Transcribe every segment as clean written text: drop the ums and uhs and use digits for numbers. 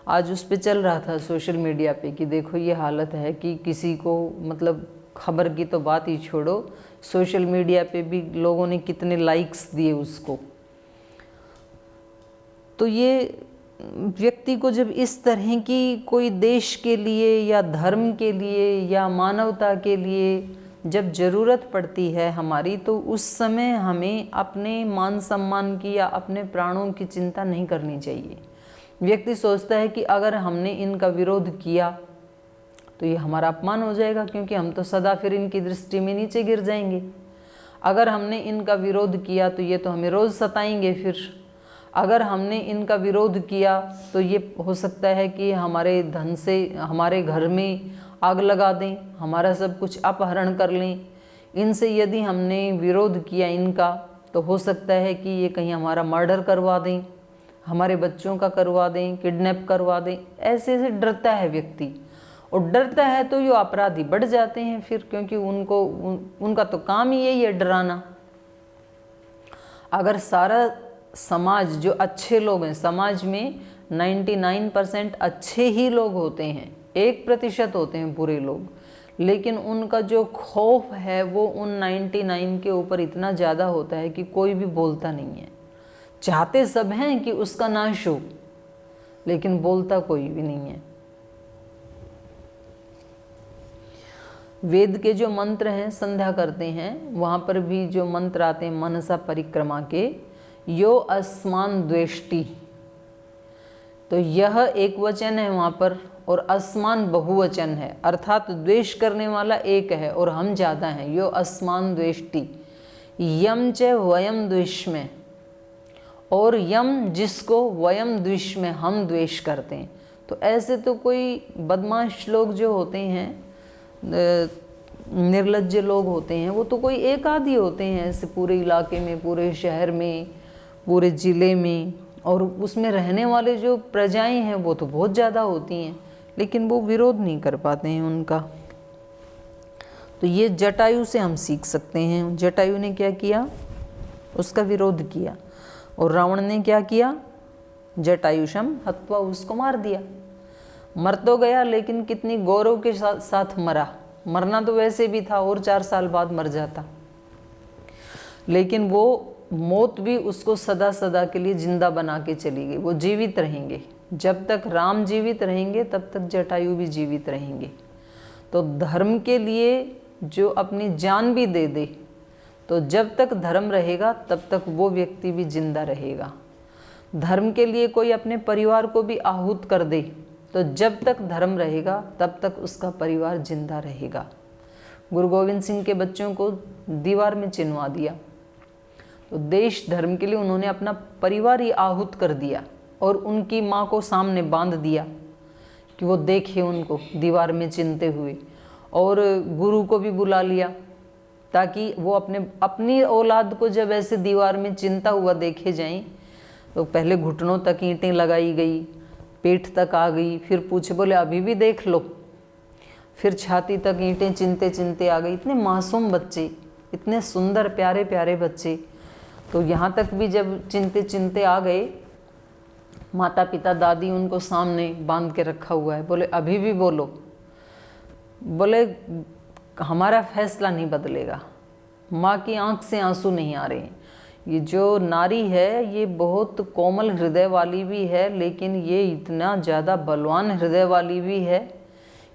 आज उस पे चल रहा था सोशल मीडिया पे कि देखो ये हालत है कि किसी को मतलब खबर की तो बात ही छोड़ो, सोशल मीडिया पे भी लोगों ने कितने लाइक्स दिए उसको। तो ये व्यक्ति को जब इस तरह की कोई देश के लिए या धर्म के लिए या मानवता के लिए जब ज़रूरत पड़ती है हमारी, तो उस समय हमें अपने मान सम्मान की या अपने प्राणों की चिंता नहीं करनी चाहिए। व्यक्ति सोचता है कि अगर हमने इनका विरोध किया तो ये हमारा अपमान हो जाएगा, क्योंकि हम तो सदा फिर इनकी दृष्टि में नीचे गिर जाएंगे। अगर हमने इनका विरोध किया तो ये तो हमें रोज़ सताएंगे। फिर अगर हमने इनका विरोध किया तो ये हो सकता है कि हमारे धन से हमारे घर में आग लगा दें, हमारा सब कुछ अपहरण कर लें। इनसे यदि हमने विरोध किया इनका, तो हो सकता है कि ये कहीं हमारा मर्डर करवा दें, हमारे बच्चों का करवा दें, किडनैप करवा दें। ऐसे ऐसे डरता है व्यक्ति, और डरता है तो ये अपराधी बढ़ जाते हैं फिर, क्योंकि उनका तो काम ही यही है, डराना। अगर सारा समाज, जो अच्छे लोग हैं, समाज में 99% अच्छे ही लोग होते हैं, 1% होते हैं बुरे लोग, लेकिन उनका जो खौफ है वो उन 99 के ऊपर इतना ज़्यादा होता है कि कोई भी बोलता नहीं है। चाहते सब हैं कि उसका नाश हो, लेकिन बोलता कोई भी नहीं है। वेद के जो मंत्र हैं, संध्या करते हैं, वहाँ पर भी जो मंत्र आते हैं मनसा परिक्रमा के, यो अस्मान द्वेष्टि, तो यह एक वचन है वहाँ पर, और अस्मान बहुवचन है, अर्थात द्वेष करने वाला एक है और हम ज़्यादा हैं। यो अस्मान द्वेष्टि, यम च वयम द्विष्मे, और यम जिसको, वयम द्विष्मे हम द्वेष करते हैं। तो ऐसे तो कोई बदमाश लोग जो होते हैं, निर्लज्ज लोग होते हैं, वो तो कोई एक आध ही होते हैं ऐसे पूरे इलाके में, पूरे शहर में, पूरे ज़िले में, और उसमें रहने वाले जो प्रजाएं हैं वो तो बहुत ज़्यादा होती हैं, लेकिन वो विरोध नहीं कर पाते हैं उनका। तो ये जटायु से हम सीख सकते हैं। जटायु ने क्या किया, उसका विरोध किया, और रावण ने क्या किया, जटायुषम हत्वा, उसको मार दिया। मर तो गया, लेकिन कितनी गौरव के साथ मरा। मरना तो वैसे भी था, और 4 साल बाद मर जाता, लेकिन वो मौत भी उसको सदा सदा के लिए जिंदा बना के चली गई। वो जीवित रहेंगे, जब तक राम जीवित रहेंगे तब तक जटायु भी जीवित रहेंगे। तो धर्म के लिए जो अपनी जान भी दे दे, तो जब तक धर्म रहेगा तब तक वो व्यक्ति भी जिंदा रहेगा। धर्म के लिए कोई अपने परिवार को भी आहूत कर दे, तो जब तक धर्म रहेगा तब तक उसका परिवार जिंदा रहेगा। गुरु गोविंद सिंह के बच्चों को दीवार में चिनवा दिया, तो देश धर्म के लिए उन्होंने अपना परिवार ही आहूत कर दिया, और उनकी माँ को सामने बांध दिया कि वो देखे उनको दीवार में चिनते हुए, और गुरु को भी बुला लिया ताकि वो अपनी औलाद को जब ऐसे दीवार में चिनता हुआ देखे जाएं। तो पहले घुटनों तक ईंटें लगाई गई, पेट तक आ गई, फिर पूछे, बोले अभी भी देख लो, फिर छाती तक ईंटें चिनते चिनते आ गई। इतने मासूम बच्चे, इतने सुंदर प्यारे प्यारे बच्चे, तो यहाँ तक भी जब चिनते चिनते आ गए, माता पिता दादी उनको सामने बांध के रखा हुआ है, बोले अभी भी बोलो, बोले हमारा फैसला नहीं बदलेगा। माँ की आंख से आंसू नहीं आ रहे। ये जो नारी है ये बहुत कोमल हृदय वाली भी है, लेकिन ये इतना ज़्यादा बलवान हृदय वाली भी है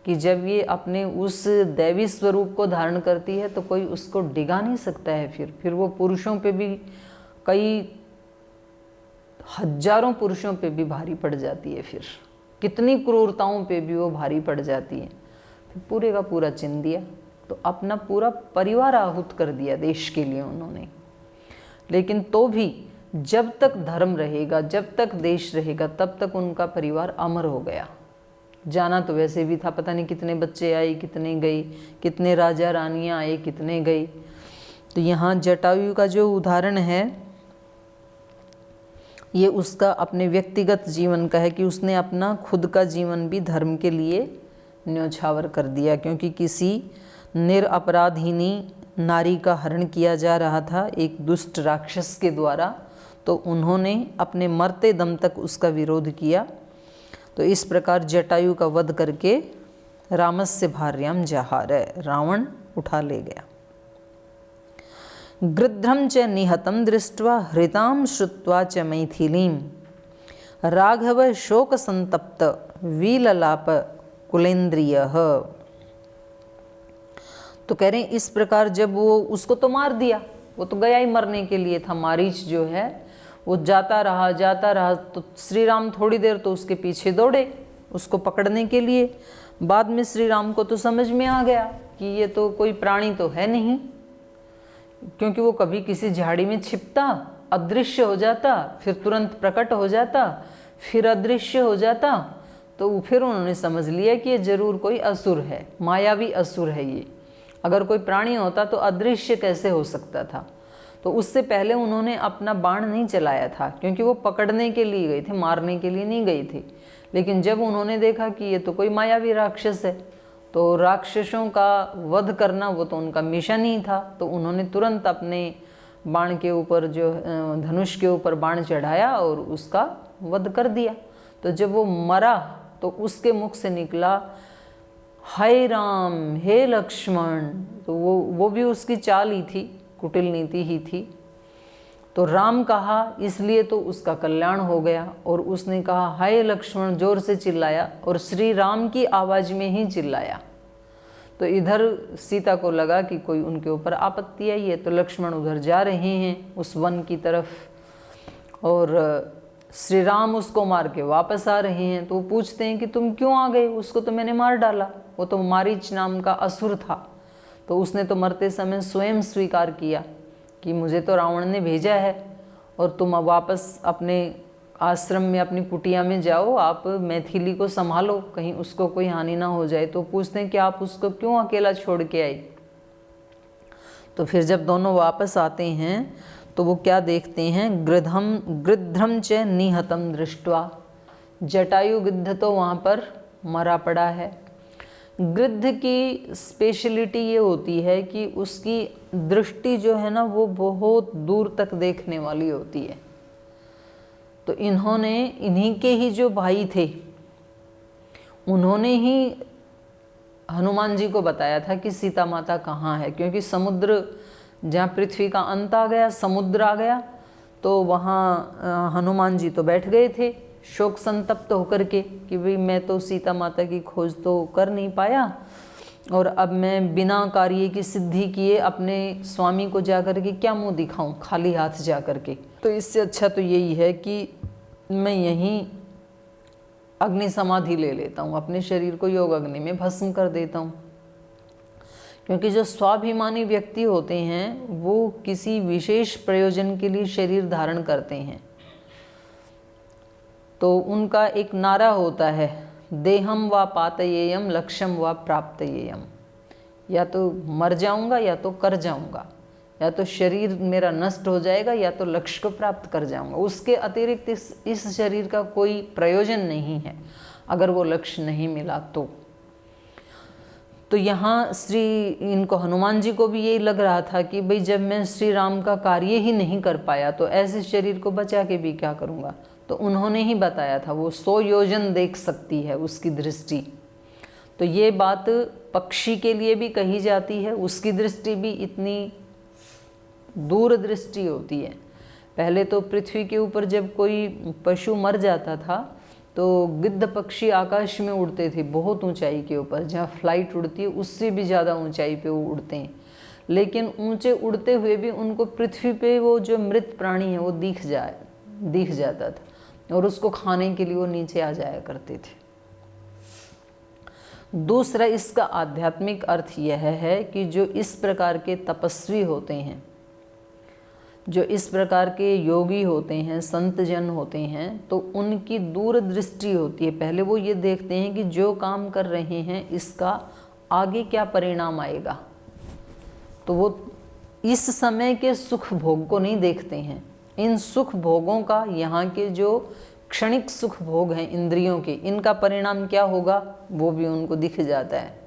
कि जब ये अपने उस दैवी स्वरूप को धारण करती है तो कोई उसको डिगा नहीं सकता है। फिर वो पुरुषों पे भी, कई हजारों पुरुषों पे भी भारी पड़ जाती है, फिर कितनी क्रूरताओं पे भी वो भारी पड़ जाती है। फिर पूरे का पूरा चिन दिया, तो अपना पूरा परिवार आहूत कर दिया देश के लिए उन्होंने। लेकिन तो भी जब तक धर्म रहेगा, जब तक देश रहेगा, तब तक उनका परिवार अमर हो गया। जाना तो वैसे भी था, पता नहीं कितने बच्चे आए, कितने गए, कितने राजा रानियां आए, कितने गए। तो यहाँ जटायु का जो उदाहरण है ये उसका अपने व्यक्तिगत जीवन का है कि उसने अपना खुद का जीवन भी धर्म के लिए न्यौछावर कर दिया, क्योंकि किसी निरपराधिनी नारी का हरण किया जा रहा था एक दुष्ट राक्षस के द्वारा, तो उन्होंने अपने मरते दम तक उसका विरोध किया। तो इस प्रकार जटायु का वध करके रामस्य भार्याम जहार, रावण उठा ले गया। गृध्रम च निहतं दृष्ट्वा हृतां श्रुत्वा च मैथिलीं राघव शोक संतप्त विललाप कुलेन्द्रियः। तो कह रहे हैं इस प्रकार जब वो उसको तो मार दिया, वो तो गया ही मरने के लिए था, मारीच जो है वो जाता रहा, तो श्री राम थोड़ी देर तो उसके पीछे दौड़े उसको पकड़ने के लिए। बाद में श्री राम को तो समझ में आ गया कि ये तो कोई प्राणी तो है नहीं, क्योंकि वो कभी किसी झाड़ी में छिपता, अदृश्य हो जाता, फिर तुरंत प्रकट हो जाता, फिर अदृश्य हो जाता। तो फिर उन्होंने समझ लिया कि ये जरूर कोई असुर है, मायावी असुर है ये। अगर कोई प्राणी होता तो अदृश्य कैसे हो सकता था। तो उससे पहले उन्होंने अपना बाण नहीं चलाया था, क्योंकि वो पकड़ने के लिए गए थे, मारने के लिए नहीं गए थे। लेकिन जब उन्होंने देखा कि ये तो कोई मायावी राक्षस है, तो राक्षसों का वध करना वो तो उनका मिशन ही था, तो उन्होंने तुरंत अपने बाण के ऊपर जो धनुष के ऊपर बाण चढ़ाया और उसका वध कर दिया। तो जब वो मरा तो उसके मुख से निकला हाय राम, हे लक्ष्मण। तो वो भी उसकी चाल ही थी, कुटिल नीति ही थी। तो राम कहा इसलिए तो उसका कल्याण हो गया, और उसने कहा हाय लक्ष्मण जोर से चिल्लाया, और श्री राम की आवाज़ में ही चिल्लाया। तो इधर सीता को लगा कि कोई उनके ऊपर आपत्ति आई है, तो लक्ष्मण उधर जा रहे हैं उस वन की तरफ, और श्री राम उसको मार के वापस आ रहे हैं। तो वो पूछते हैं कि तुम क्यों आ गए, उसको तो मैंने मार डाला, वो तो मारीच नाम का असुर था। तो उसने तो मरते समय स्वयं स्वीकार किया कि मुझे तो रावण ने भेजा है, और तुम अब वापस अपने आश्रम में, अपनी कुटिया में जाओ, आप मैथिली को संभालो, कहीं उसको कोई हानि ना हो जाए। तो पूछते हैं कि आप उसको क्यों अकेला छोड़ के आए। तो फिर जब दोनों वापस आते हैं तो वो क्या देखते हैं, गृध्रम च निहतं दृष्ट्वा, जटायु गिद्ध तो वहाँ पर मरा पड़ा है। गिद्ध की स्पेशलिटी ये होती है कि उसकी दृष्टि जो है ना वो बहुत दूर तक देखने वाली होती है। तो इन्हीं के ही जो भाई थे उन्होंने ही हनुमान जी को बताया था कि सीता माता कहाँ है, क्योंकि समुद्र जहाँ पृथ्वी का अंत आ गया, समुद्र आ गया, तो वहाँ हनुमान जी तो बैठ गए थे शोक संतप्त होकर के कि भाई मैं तो सीता माता की खोज तो कर नहीं पाया, और अब मैं बिना कार्य की सिद्धि किए अपने स्वामी को जा कर के क्या मुँह दिखाऊं खाली हाथ जा कर के। तो इससे अच्छा तो यही है कि मैं यहीं अग्नि समाधि ले लेता हूँ, अपने शरीर को योग अग्नि में भस्म कर देता हूँ। क्योंकि जो स्वाभिमानी व्यक्ति होते हैं वो किसी विशेष प्रयोजन के लिए शरीर धारण करते हैं, तो उनका एक नारा होता है देहम व पातयेयम लक्ष्यम व प्राप्तयेयम, या तो मर जाऊंगा या तो कर जाऊंगा, या तो शरीर मेरा नष्ट हो जाएगा या तो लक्ष्य को प्राप्त कर जाऊंगा। उसके अतिरिक्त इस शरीर का कोई प्रयोजन नहीं है अगर वो लक्ष्य नहीं मिला तो यहाँ इनको हनुमान जी को भी यही लग रहा था कि भाई जब मैं श्री राम का कार्य ही नहीं कर पाया तो ऐसे शरीर को बचा के भी क्या करूँगा। तो उन्होंने ही बताया था वो 100 योजन देख सकती है उसकी दृष्टि। तो ये बात पक्षी के लिए भी कही जाती है, उसकी दृष्टि भी इतनी दूर दृष्टि होती है। पहले तो पृथ्वी के ऊपर जब कोई पशु मर जाता था तो गिद्ध पक्षी आकाश में उड़ते थे, बहुत ऊंचाई के ऊपर, जहाँ फ्लाइट उड़ती है उससे भी ज़्यादा ऊंचाई पे वो उड़ते हैं। लेकिन ऊंचे उड़ते हुए भी उनको पृथ्वी पे वो जो मृत प्राणी है वो दिख जाता था, और उसको खाने के लिए वो नीचे आ जाया करते थे। दूसरा इसका आध्यात्मिक अर्थ यह है कि जो इस प्रकार के तपस्वी होते हैं, जो इस प्रकार के योगी होते हैं, संत जन होते हैं, तो उनकी दूरदृष्टि होती है। पहले वो ये देखते हैं कि जो काम कर रहे हैं इसका आगे क्या परिणाम आएगा। तो वो इस समय के सुख भोग को नहीं देखते हैं, इन सुख भोगों का, यहाँ के जो क्षणिक सुख भोग हैं इंद्रियों के, इनका परिणाम क्या होगा वो भी उनको दिख जाता है।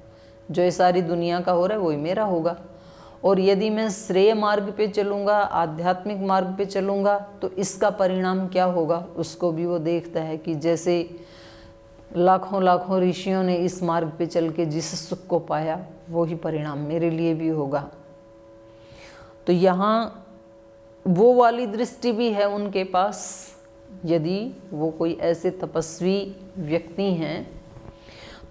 जो ये सारी दुनिया का हो रहा है वही मेरा होगा। और यदि मैं श्रेय मार्ग पे चलूँगा, आध्यात्मिक मार्ग पे चलूँगा, तो इसका परिणाम क्या होगा उसको भी वो देखता है कि जैसे लाखों लाखों ऋषियों ने इस मार्ग पे चल के जिस सुख को पाया वो ही परिणाम मेरे लिए भी होगा। तो यहाँ वो वाली दृष्टि भी है उनके पास। यदि वो कोई ऐसे तपस्वी व्यक्ति हैं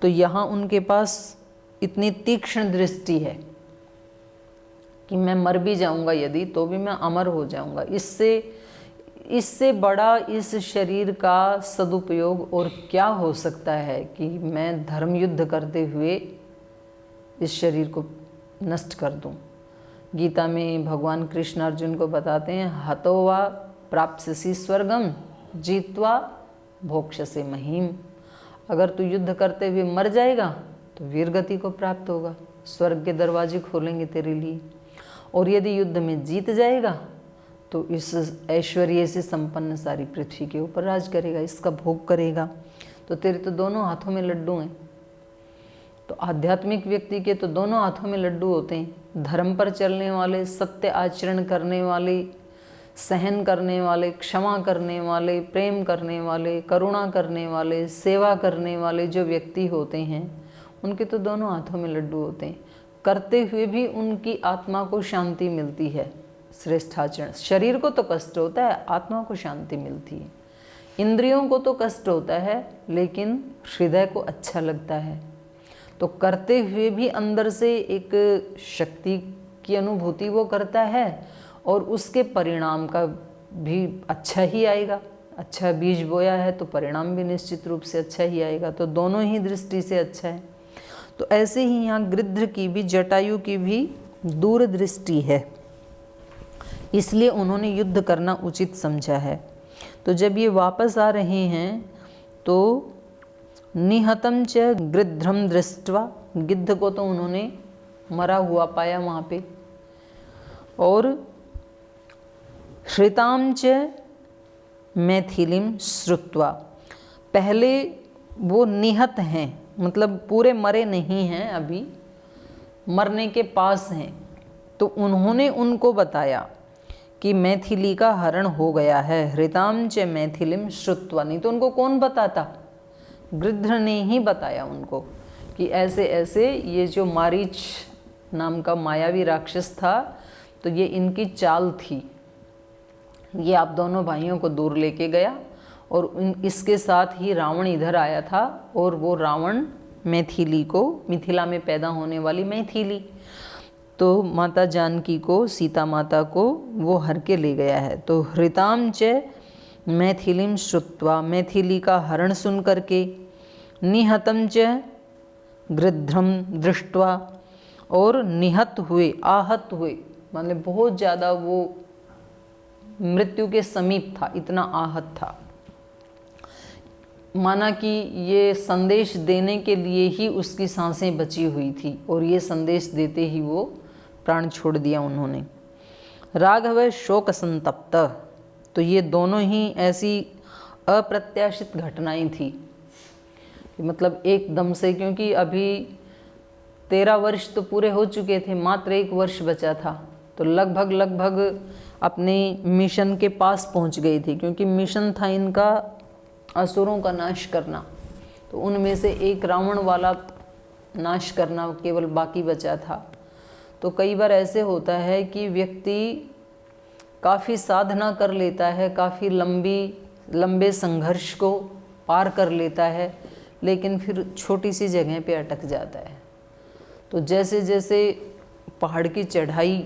तो यहाँ उनके पास इतनी तीक्ष्ण दृष्टि है कि मैं मर भी जाऊंगा यदि, तो भी मैं अमर हो जाऊंगा। इससे बड़ा इस शरीर का सदुपयोग और क्या हो सकता है कि मैं धर्म युद्ध करते हुए इस शरीर को नष्ट कर दूं। गीता में भगवान कृष्ण अर्जुन को बताते हैं, हतो वा प्राप्स्यसि स्वर्गम जीत्वा भोक्ष्यसे महीम। अगर तू युद्ध करते हुए मर जाएगा तो वीर गति को प्राप्त होगा, स्वर्ग के दरवाजे खोलेंगे तेरे लिए। और यदि युद्ध में जीत जाएगा तो इस ऐश्वर्य से संपन्न सारी पृथ्वी के ऊपर राज करेगा, इसका भोग करेगा। तो तेरे तो दोनों हाथों में लड्डू हैं। तो आध्यात्मिक व्यक्ति के तो दोनों हाथों में लड्डू होते हैं। धर्म पर चलने वाले, सत्य आचरण करने वाले, सहन करने वाले, क्षमा करने वाले, प्रेम करने वाले, करुणा करने वाले, सेवा करने वाले जो व्यक्ति होते हैं उनके तो दोनों हाथों में लड्डू होते हैं। करते हुए भी उनकी आत्मा को शांति मिलती है। श्रेष्ठ आचरण, शरीर को तो कष्ट होता है, आत्मा को शांति मिलती है। इंद्रियों को तो कष्ट होता है लेकिन हृदय को अच्छा लगता है। तो करते हुए भी अंदर से एक शक्ति की अनुभूति वो करता है और उसके परिणाम का भी अच्छा ही आएगा। अच्छा बीज बोया है तो परिणाम भी निश्चित रूप से अच्छा ही आएगा। तो दोनों ही दृष्टि से अच्छा है। तो ऐसे ही यहाँ गृध्र की भी, जटायु की भी दूरदृष्टि है, इसलिए उन्होंने युद्ध करना उचित समझा है। तो जब ये वापस आ रहे हैं तो निहतम च गृध्रम दृष्ट्वा, गिद्ध को तो उन्होंने मरा हुआ पाया वहाँ पे, और हृताम च मैथिलीम श्रुत्वा, पहले वो निहत हैं, मतलब पूरे मरे नहीं हैं, अभी मरने के पास हैं। तो उन्होंने उनको बताया कि मैथिली का हरण हो गया है। हृताम च मैथिलीम श्रुत्वा, नहीं तो उनको कौन बताता, गृध्र ने ही बताया उनको कि ऐसे ऐसे ये जो मारीच नाम का मायावी राक्षस था तो ये इनकी चाल थी। ये आप दोनों भाइयों को दूर लेके गया और इसके साथ ही रावण इधर आया था और वो रावण मैथिली को, मिथिला में पैदा होने वाली मैथिली, तो माता जानकी को, सीता माता को वो हर के ले गया है। तो हृताम च मैथिलीम श्रुत्वा, मैथिली का हरण सुन करके, निहतम च गृध्रम दृष्ट्वा, और निहत हुए, आहत हुए, मतलब बहुत ज़्यादा वो मृत्यु के समीप था, इतना आहत था। माना कि ये संदेश देने के लिए ही उसकी सांसें बची हुई थी और ये संदेश देते ही वो प्राण छोड़ दिया उन्होंने। राघव शोक संतप्त, तो ये दोनों ही ऐसी अप्रत्याशित घटनाएं थी, मतलब एकदम से, क्योंकि अभी 13 वर्ष तो पूरे हो चुके थे, मात्र 1 वर्ष बचा था। तो लगभग अपने मिशन के पास पहुंच गई थी, क्योंकि मिशन था इनका असुरों का नाश करना। तो उनमें से एक रावण वाला नाश करना केवल बाकी बचा था। तो कई बार ऐसे होता है कि व्यक्ति काफ़ी साधना कर लेता है, काफ़ी लंबे संघर्ष को पार कर लेता है, लेकिन फिर छोटी सी जगह पे अटक जाता है। तो जैसे जैसे पहाड़ की चढ़ाई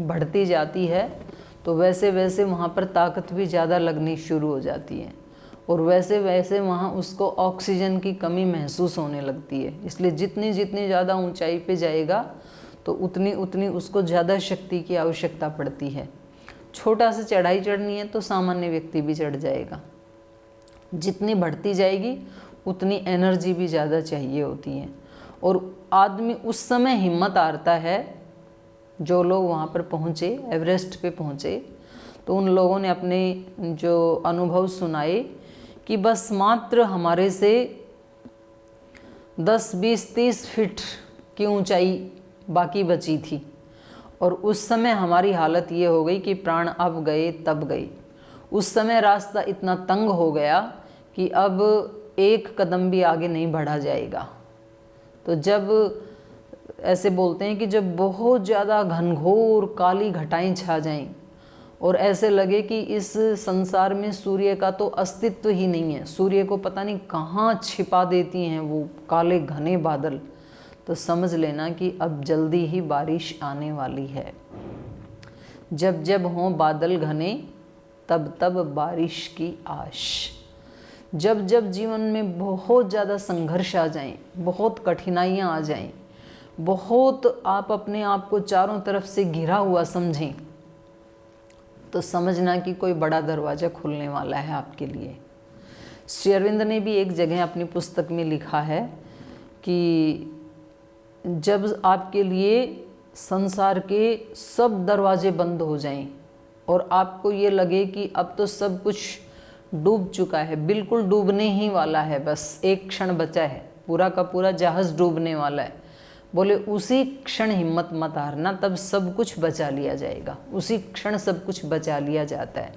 बढ़ती जाती है तो वैसे वैसे वहाँ पर ताकत भी ज़्यादा लगनी शुरू हो जाती है और वैसे वैसे वहाँ उसको ऑक्सीजन की कमी महसूस होने लगती है। इसलिए जितनी ज़्यादा ऊंचाई पे जाएगा तो उतनी उसको ज़्यादा शक्ति की आवश्यकता पड़ती है। छोटा सा चढ़ाई चढ़नी है तो सामान्य व्यक्ति भी चढ़ जाएगा। जितनी बढ़ती जाएगी उतनी एनर्जी भी ज़्यादा चाहिए होती है और आदमी उस समय हिम्मत हारता है। जो लोग वहाँ पर पहुँचे, एवरेस्ट पे पहुँचे, तो उन लोगों ने अपने जो अनुभव सुनाए कि बस मात्र हमारे से 10, 20, 30 फीट की ऊंचाई बाकी बची थी और उस समय हमारी हालत ये हो गई कि प्राण अब गए तब गए। उस समय रास्ता इतना तंग हो गया कि अब एक कदम भी आगे नहीं बढ़ा जाएगा। तो जब ऐसे बोलते हैं कि जब बहुत ज़्यादा घनघोर काली घटाएं छा जाएं और ऐसे लगे कि इस संसार में सूर्य का तो अस्तित्व ही नहीं है, सूर्य को पता नहीं कहाँ छिपा देती हैं वो काले घने बादल, तो समझ लेना कि अब जल्दी ही बारिश आने वाली है। जब जब हों बादल घने तब तब बारिश की आश। जब जब जीवन में बहुत ज़्यादा संघर्ष आ जाएं, बहुत कठिनाइयाँ आ जाएं, बहुत आप अपने आप को चारों तरफ से घिरा हुआ समझें, तो समझना कि कोई बड़ा दरवाज़ा खुलने वाला है आपके लिए। श्री अरविंद ने भी एक जगह अपनी पुस्तक में लिखा है कि जब आपके लिए संसार के सब दरवाजे बंद हो जाएं और आपको ये लगे कि अब तो सब कुछ डूब चुका है, बिल्कुल डूबने ही वाला है, बस एक क्षण बचा है, पूरा का पूरा जहाज़ डूबने वाला है, बोले उसी क्षण हिम्मत मत हारना, तब सब कुछ बचा लिया जाएगा, उसी क्षण सब कुछ बचा लिया जाता है।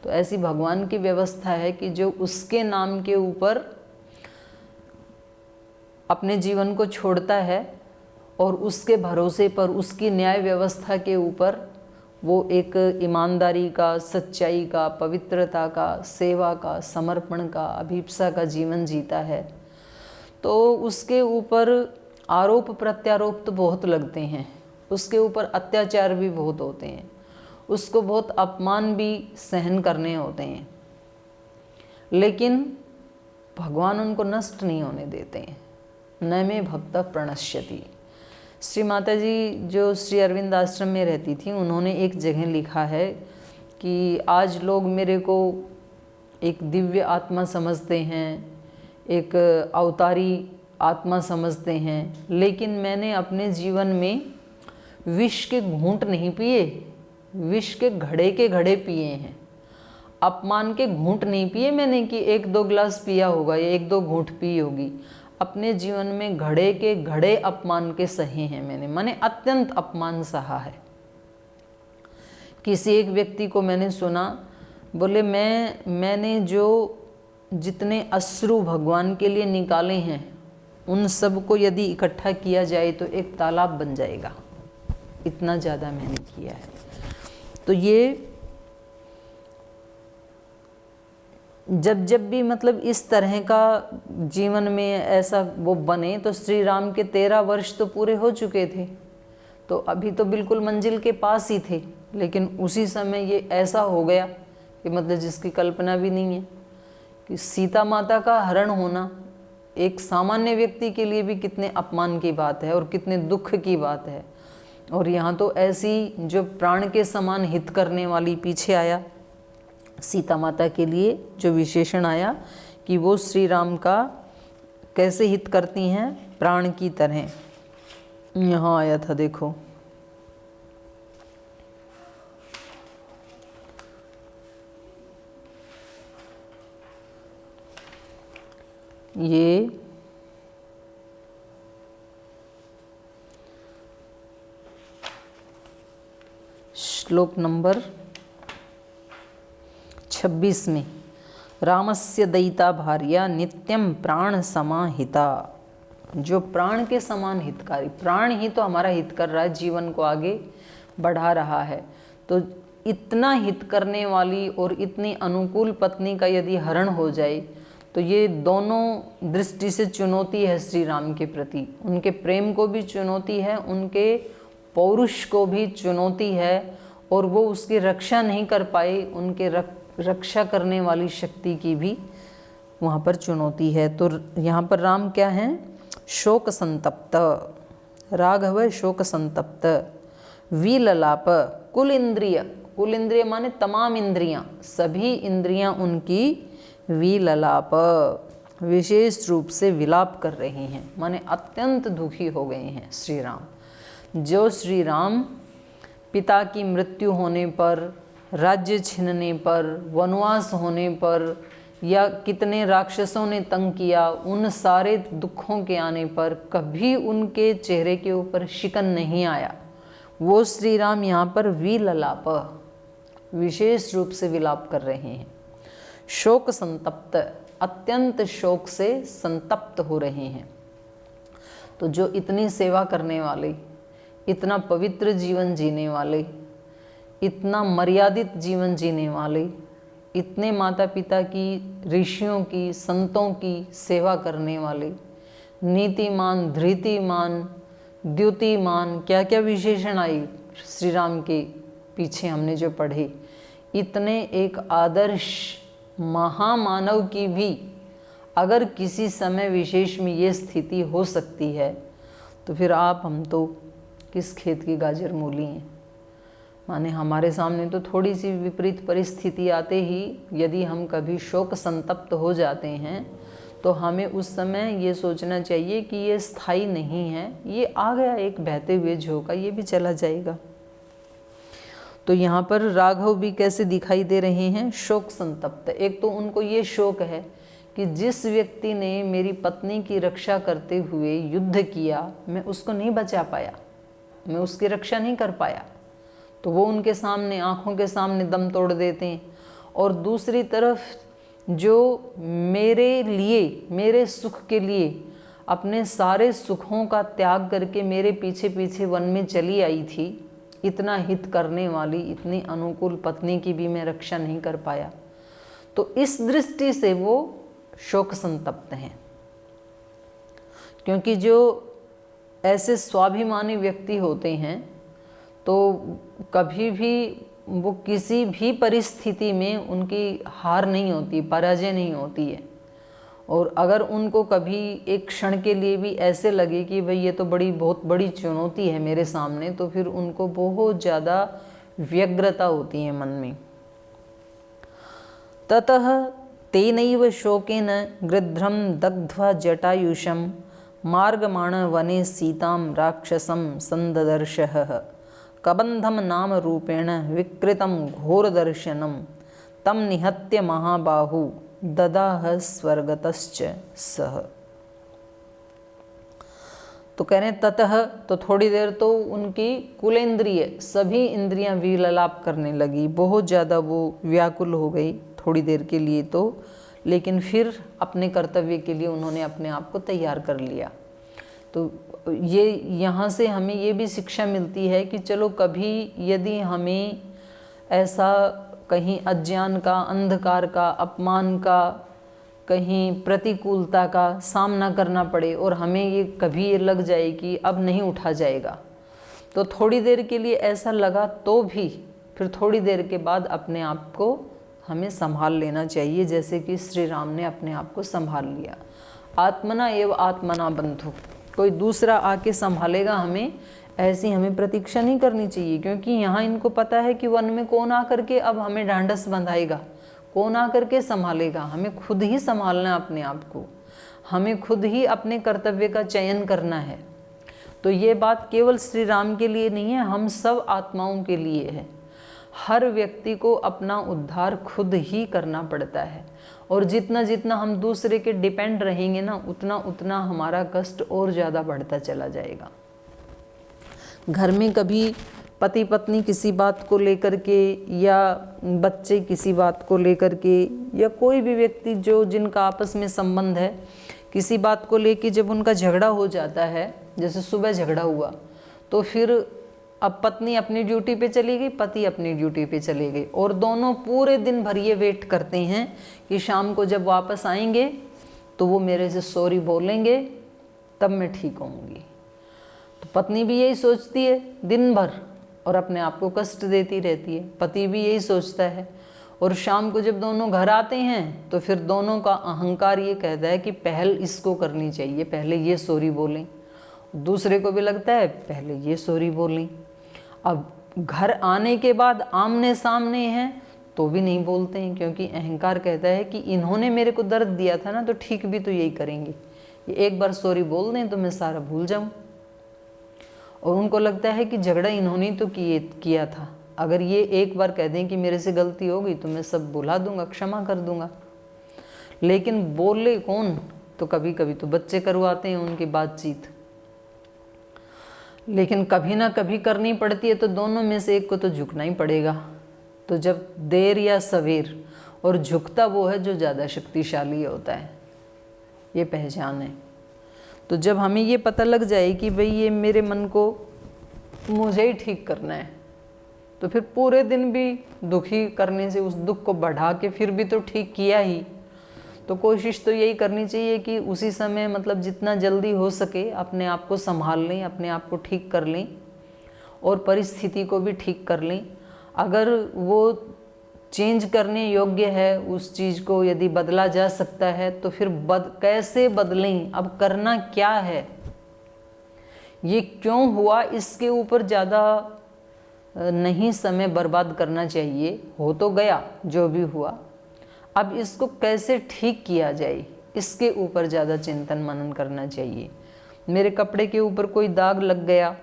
तो ऐसी भगवान की व्यवस्था है कि जो उसके नाम के ऊपर अपने जीवन को छोड़ता है और उसके भरोसे पर, उसकी न्याय व्यवस्था के ऊपर वो एक ईमानदारी का, सच्चाई का, पवित्रता का, सेवा का, समर्पण का, अभिप्सा का जीवन जीता है, तो उसके ऊपर आरोप प्रत्यारोप तो बहुत लगते हैं, उसके ऊपर अत्याचार भी बहुत होते हैं, उसको बहुत अपमान भी सहन करने होते हैं, लेकिन भगवान उनको नष्ट नहीं होने देते हैं। न मे भक्त प्रणश्यति। श्री माता जी जो श्री अरविंद आश्रम में रहती थी, उन्होंने एक जगह लिखा है कि आज लोग मेरे को एक दिव्य आत्मा समझते हैं, एक अवतारी आत्मा समझते हैं, लेकिन मैंने अपने जीवन में विष के घूंट नहीं पिए, विष के घड़े पिए हैं, अपमान के घूंट नहीं पिए मैंने कि एक दो गिलास पिया होगा या एक दो घूंट पी होगी, अपने जीवन में घड़े के घड़े अपमान के सहे हैं मैंने, माने अत्यंत अपमान सहा है। किसी एक व्यक्ति को मैंने सुना, बोले मैंने जो जितने अश्रु भगवान के लिए निकाले हैं उन सब को यदि इकट्ठा किया जाए तो एक तालाब बन जाएगा, इतना ज़्यादा मैंने किया है। तो ये जब भी मतलब इस तरह का जीवन में ऐसा वो बने, तो श्री राम के 13 वर्ष तो पूरे हो चुके थे, तो अभी तो बिल्कुल मंजिल के पास ही थे, लेकिन उसी समय ये ऐसा हो गया कि मतलब जिसकी कल्पना भी नहीं है कि सीता माता का हरण होना एक सामान्य व्यक्ति के लिए भी कितने अपमान की बात है और कितने दुख की बात है। और यहाँ तो ऐसी जो प्राण के समान हित करने वाली पीछे आया, सीता माता के लिए जो विशेषण आया कि वो श्री राम का कैसे हित करती हैं, प्राण की तरह, यहाँ आया था देखो, ये श्लोक नंबर 26 में, रामस्य दयिता भार्या नित्यम प्राण समाहिता। जो प्राण के समान हितकारी, प्राण ही तो हमारा हित कर रहा है, जीवन को आगे बढ़ा रहा है, तो इतना हित करने वाली और इतनी अनुकूल पत्नी का यदि हरण हो जाए तो ये दोनों दृष्टि से चुनौती है श्री राम के प्रति, उनके प्रेम को भी चुनौती है, उनके पौरुष को भी चुनौती है, और वो उसकी रक्षा नहीं कर पाए, उनके रक्षा करने वाली शक्ति की भी वहाँ पर चुनौती है। तो यहाँ पर राम क्या हैं, शोक संतप्त, राघव है शोक संतप्त, विललाप, कुल इंद्रिय माने तमाम इंद्रियां, सभी इंद्रियां उनकी विललाप, विशेष रूप से विलाप कर रही हैं, माने अत्यंत दुखी हो गए हैं श्री राम। जो श्री राम पिता की मृत्यु होने पर, राज्य छीनने पर, वनवास होने पर, या कितने राक्षसों ने तंग किया, उन सारे दुखों के आने पर कभी उनके चेहरे के ऊपर शिकन नहीं आया, वो श्री राम यहाँ पर विललाप, विशेष रूप से विलाप कर रहे हैं। शोक संतप्त, अत्यंत शोक से संतप्त हो रहे हैं। तो जो इतनी सेवा करने वाले, इतना पवित्र जीवन जीने वाले, इतना मर्यादित जीवन जीने वाले, इतने माता पिता की, ऋषियों की, संतों की सेवा करने वाले, नीतिमान, धृतिमान, द्युतिमान, क्या क्या विशेषण आई श्री राम के पीछे हमने जो पढ़े, इतने एक आदर्श महामानव की भी अगर किसी समय विशेष में ये स्थिति हो सकती है, तो फिर आप हम तो किस खेत की गाजर मूली हैं। माने हमारे सामने तो थोड़ी सी विपरीत परिस्थिति आते ही यदि हम कभी शोक संतप्त हो जाते हैं, तो हमें उस समय ये सोचना चाहिए कि ये स्थायी नहीं है, ये आ गया एक बहते हुए झोंका, ये भी चला जाएगा। तो यहाँ पर राघव भी कैसे दिखाई दे रहे हैं, शोक संतप्त। एक तो उनको ये शोक है कि जिस व्यक्ति ने मेरी पत्नी की रक्षा करते हुए युद्ध किया, मैं उसको नहीं बचा पाया, मैं उसकी रक्षा नहीं कर पाया, तो वो उनके सामने, आँखों के सामने दम तोड़ देते हैं। और दूसरी तरफ जो मेरे लिए, मेरे सुख के लिए अपने सारे सुखों का त्याग करके मेरे पीछे पीछे वन में चली आई थी, इतना हित करने वाली, इतनी अनुकूल पत्नी की भी मैं रक्षा नहीं कर पाया, तो इस दृष्टि से वो शोक संतप्त हैं। क्योंकि जो ऐसे स्वाभिमानी व्यक्ति होते हैं तो कभी भी वो किसी भी परिस्थिति में उनकी हार नहीं होती, पराजय नहीं होती है। और अगर उनको कभी एक क्षण के लिए भी ऐसे लगे कि भाई ये तो बहुत बड़ी चुनौती है मेरे सामने, तो फिर उनको बहुत ज़्यादा व्यग्रता होती है मन में। ततः तेनैव शोकेन गृध्रं दग्ध्वा जटायुषं मार्गमाण वने सीतां राक्षसं संददर्शः कबंधम नाम रूपेण विकृतं घोरदर्शनं तम निहत्य महाबाहु ददाह स्वर्गतश्च सह। तो कह रहे हैं ततः, तो थोड़ी देर तो उनकी कुलेंद्रिय सभी इंद्रियां विललाप करने लगी, बहुत ज़्यादा वो व्याकुल हो गई थोड़ी देर के लिए तो, लेकिन फिर अपने कर्तव्य के लिए उन्होंने अपने आप को तैयार कर लिया। तो ये यहाँ से हमें ये भी शिक्षा मिलती है कि चलो कभी यदि हमें ऐसा कहीं अज्ञान का, अंधकार का, अपमान का, कहीं प्रतिकूलता का सामना करना पड़े और हमें ये कभी ये लग जाए कि अब नहीं उठा जाएगा, तो थोड़ी देर के लिए ऐसा लगा तो भी फिर थोड़ी देर के बाद अपने आप को हमें संभाल लेना चाहिए, जैसे कि श्री राम ने अपने आप को संभाल लिया। आत्मना एव आत्मना बंधु, कोई दूसरा आके संभालेगा हमें, ऐसी हमें प्रतीक्षा नहीं करनी चाहिए। क्योंकि यहाँ इनको पता है कि वन में कौन आकर के अब हमें ढांढस बंधाएगा, कौन आकर के संभालेगा, हमें खुद ही संभालना है अपने आप को, हमें खुद ही अपने कर्तव्य का चयन करना है। तो ये बात केवल श्री राम के लिए नहीं है, हम सब आत्माओं के लिए है। हर व्यक्ति को अपना उद्धार खुद ही करना पड़ता है, और जितना जितना हम दूसरे के डिपेंड रहेंगे ना, उतना उतना हमारा कष्ट और ज़्यादा बढ़ता चला जाएगा। घर में कभी पति पत्नी किसी बात को लेकर के, या बच्चे किसी बात को लेकर के, या कोई भी व्यक्ति जो जिनका आपस में संबंध है, किसी बात को लेकर जब उनका झगड़ा हो जाता है, जैसे सुबह झगड़ा हुआ, तो फिर अब पत्नी अपनी ड्यूटी पे चली गई, पति अपनी ड्यूटी पे चले गए, और दोनों पूरे दिन भर ये वेट करते हैं कि शाम को जब वापस आएंगे तो वो मेरे से सॉरी बोलेंगे, तब मैं ठीक होंगी। तो पत्नी भी यही सोचती है दिन भर और अपने आप को कष्ट देती रहती है, पति भी यही सोचता है। और शाम को जब दोनों घर आते हैं तो फिर दोनों का अहंकार ये कहता है कि पहल इसको करनी चाहिए, पहले ये सॉरी बोलें। दूसरे को भी लगता है पहले ये सॉरी बोलें। अब घर आने के बाद आमने सामने हैं तो भी नहीं बोलते हैं, क्योंकि अहंकार कहता है कि इन्होंने मेरे को दर्द दिया था ना, तो ठीक भी तो यही करेंगे, ये एक बार सॉरी बोल दें तो मैं सारा भूल जाऊं। और उनको लगता है कि झगड़ा इन्होंने तो किया था, अगर ये एक बार कह दें कि मेरे से गलती हो गई तो मैं सब भुला दूंगा, क्षमा कर दूंगा। लेकिन बोले कौन, तो कभी कभी तो बच्चे करवाते हैं उनकी बातचीत, लेकिन कभी ना कभी करनी पड़ती है, तो दोनों में से एक को तो झुकना ही पड़ेगा। तो जब देर या सवेर और झुकता वो है जो ज़्यादा शक्तिशाली होता है। ये पहचान है। तो जब हमें ये पता लग जाए कि भाई ये मेरे मन को मुझे ही ठीक करना है, तो फिर पूरे दिन भी दुखी करने से, उस दुख को बढ़ा के फिर भी तो ठीक किया ही। तो कोशिश तो यही करनी चाहिए कि उसी समय मतलब जितना जल्दी हो सके अपने आप को संभाल लें, अपने आप को ठीक कर लें और परिस्थिति को भी ठीक कर लें। अगर वो चेंज करने योग्य है, उस चीज़ को यदि बदला जा सकता है तो फिर कैसे बदलें, अब करना क्या है, ये क्यों हुआ, इसके ऊपर ज़्यादा नहीं समय बर्बाद करना चाहिए। हो तो गया जो भी हुआ, अब इसको कैसे ठीक किया जाए, इसके ऊपर ज़्यादा चिंतन मनन करना चाहिए। मेरे कपड़े के ऊपर कोई दाग लग गया,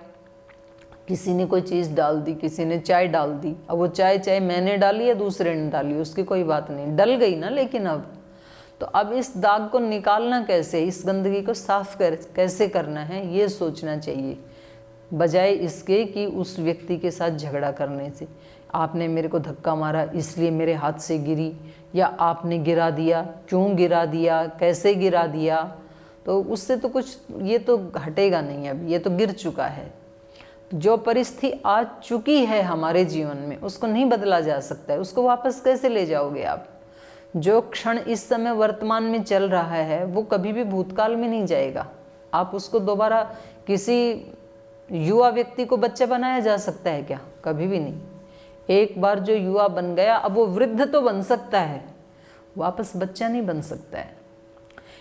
किसी ने कोई चीज़ डाल दी, किसी ने चाय डाल दी, अब वो चाय मैंने डाली या दूसरे ने डाली, उसकी कोई बात नहीं, डल गई ना। लेकिन अब इस दाग को निकालना कैसे, इस गंदगी को साफ कैसे करना है, ये सोचना चाहिए, बजाय इसके कि उस व्यक्ति के साथ झगड़ा करने से। आपने मेरे को धक्का मारा इसलिए मेरे हाथ से गिरी, या आपने गिरा दिया, क्यों गिरा दिया, कैसे गिरा दिया, तो उससे तो कुछ, ये तो हटेगा नहीं। अब ये तो गिर चुका है। जो परिस्थिति आ चुकी है हमारे जीवन में, उसको नहीं बदला जा सकता है। उसको वापस कैसे ले जाओगे आप? जो क्षण इस समय वर्तमान में चल रहा है वो कभी भी भूतकाल में नहीं जाएगा। आप उसको दोबारा, किसी युवा व्यक्ति को बच्चा बनाया जा सकता है क्या? कभी भी नहीं। एक बार जो युवा बन गया, अब वो वृद्ध तो बन सकता है, वापस बच्चा नहीं बन सकता है।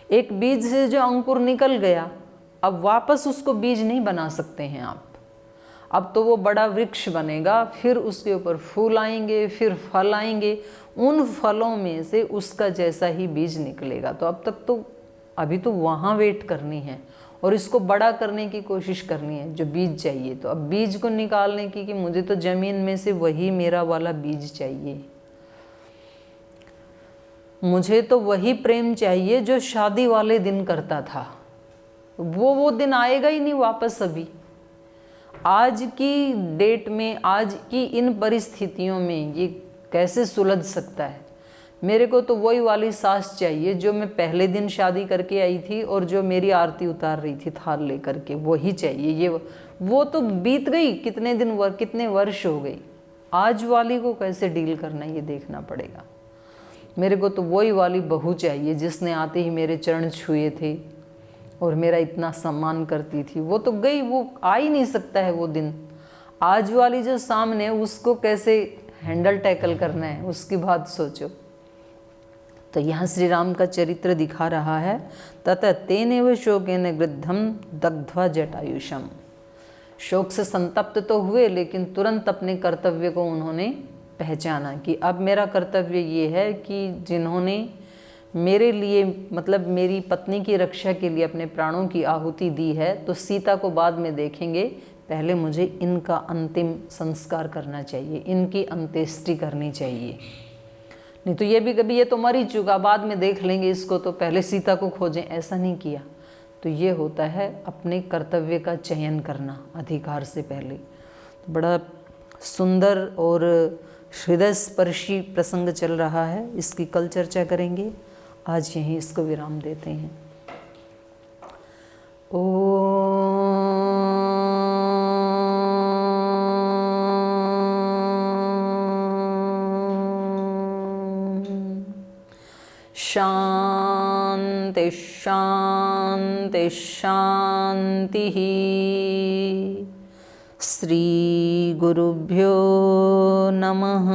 एक बीज से जो अंकुर निकल गया, अब वापस उसको बीज नहीं बना सकते हैं आप। अब तो वो बड़ा वृक्ष बनेगा, फिर उसके ऊपर फूल आएंगे, फिर फल आएंगे, उन फलों में से उसका जैसा ही बीज निकलेगा। तो अब तक तो, अभी तो वहाँ वेट करनी है और इसको बड़ा करने की कोशिश करनी है जो बीज चाहिए। तो अब बीज को निकालने की, कि मुझे तो ज़मीन में से वही मेरा वाला बीज चाहिए, मुझे तो वही प्रेम चाहिए जो शादी वाले दिन करता था। वो दिन आएगा ही नहीं वापस। अभी आज की डेट में, आज की इन परिस्थितियों में ये कैसे सुलझ सकता है? मेरे को तो वही वाली सास चाहिए जो मैं पहले दिन शादी करके आई थी और जो मेरी आरती उतार रही थी थाल लेकर के, वही चाहिए। ये वो तो बीत गई, कितने दिन कितने वर्ष हो गई। आज वाली को कैसे डील करना, ये देखना पड़ेगा। मेरे को तो वही वाली बहू चाहिए जिसने आते ही मेरे चरण छुए थे और मेरा इतना सम्मान करती थी। वो तो गई, वो आ ही नहीं सकता है वो दिन। आज वाली जो सामने, उसको कैसे हैंडल टैकल करना है, उसकी बात सोचो। तो यहाँ श्री राम का चरित्र दिखा रहा है। ततः तेनेव शोकेन गृद्धम दग्ध्वा जटायुषम। शोक से संतप्त तो हुए, लेकिन तुरंत अपने कर्तव्य को उन्होंने पहचाना कि अब मेरा कर्तव्य ये है कि जिन्होंने मेरे लिए, मतलब मेरी पत्नी की रक्षा के लिए अपने प्राणों की आहुति दी है, तो सीता को बाद में देखेंगे, पहले मुझे इनका अंतिम संस्कार करना चाहिए, इनकी अंत्येष्टि करनी चाहिए। नहीं तो ये भी कभी, ये तो मर ही चुका, बाद में देख लेंगे इसको, तो पहले सीता को खोजें, ऐसा नहीं किया। तो ये होता है अपने कर्तव्य का चयन करना अधिकार से पहले। तो बड़ा सुंदर और हृदय स्पर्शी प्रसंग चल रहा है, इसकी कल चर्चा करेंगे। आज यहीं इसको विराम देते हैं। शांति शांति शांति। श्री गुरुभ्यो नमः।